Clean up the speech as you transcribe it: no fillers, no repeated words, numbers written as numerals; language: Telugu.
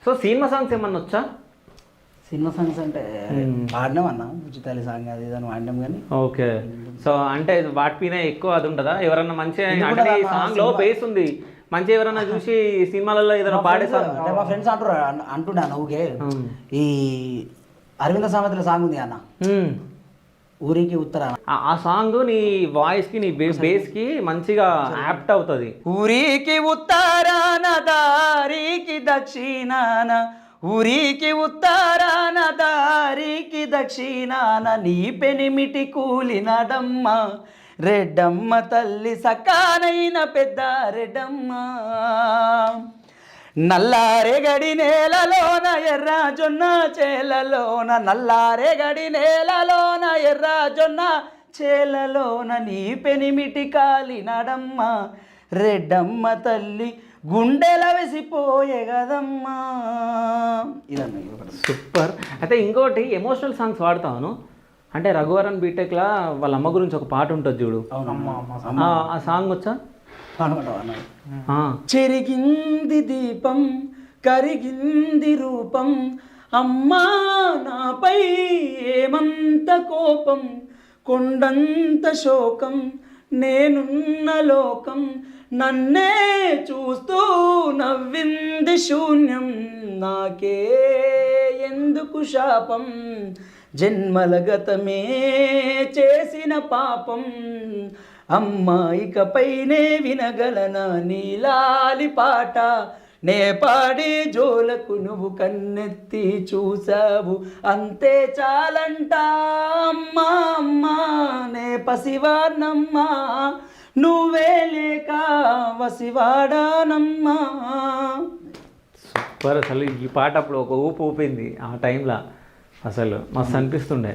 సో సినిమా సాంగ్స్ ఏమన్నా వచ్చా? సినిమా సాంగ్స్ అంటే పాడినాం అన్న, ఉచితాలి సాంగ్ అది ఇదని వాడినాం కానీ. ఓకే. సో అంటే వాటిపైన ఎక్కువ అది ఉంటుందా? ఎవరన్నా మంచిగా ఎందుకు అంటే ఈ నా సాంగ్ లో బేస్ ఉంది, మంచిగా ఎవరన్నా చూసి సినిమాలలో ఏదైనా పాడే సాంగ్ అంటే మా ఫ్రెండ్స్ అంటున్నా నువ్వుకే ఈ అరవింద సామెతల సాంగ్ ఉంది అన్న, ఊరికి ఉత్తర. ఆ సాంగ్ నీ వాయిస్ కి నీ బేస్ కి మంచిగా యాప్ట్ అవుతుంది. ఊరికి ఉత్తరాన దారికి దక్షిణాన, ఊరికి ఉత్తరాన దారికి దక్షిణాన, నీ పెనిమిటి కూలినడమ్మ రెడ్డమ్మ తల్లి సకానైన పెద్ద రెడ్డమ్మ. నల్లారెగడి నేలలోన ఎర్ర జొన్న చేలలోన, నల్లారెగడి నేలలోన ఎర్ర జొన్న చేలలోన, నీ పెనిమిటి కాలినడమ్మ రెడ్డమ్మ తల్లి గుండెల వేసిపోయే కదమ్మా. ఇదన్నా సూపర్. అయితే ఇంకోటి ఎమోషనల్ సాంగ్స్ వాడతాను అంటే రఘువరన్ బీటెక్లా వాళ్ళ అమ్మ గురించి ఒక పాట ఉంటుంది చూడు, ఆ సాంగ్ వచ్చా? చెరిగింది దీపం కరిగింది రూపం, అమ్మా నాపై ఏమంత కోపం, కొండంత శోకం నేనున్న లోకం, నన్నే చూస్తూ నవ్వింది శూన్యం, నాకే ఎందుకు శాపం, జన్మల గతమే చేసిన పాపం, అమ్మాయికపైనే వినగలనా నీలాలి పాట, నే పాడే జోలకు నువ్వు కన్నెత్తి చూసావు అంతే చాలంట, అమ్మా అమ్మా నే పసివానమ్మా నువ్వే లేక వసివాడానమ్మా. సూపర్. అసలు ఈ పాట అప్పుడు ఒక ఊపు ఊపింది ఆ టైంలో, అసలు మస్తు అనిపిస్తుండే.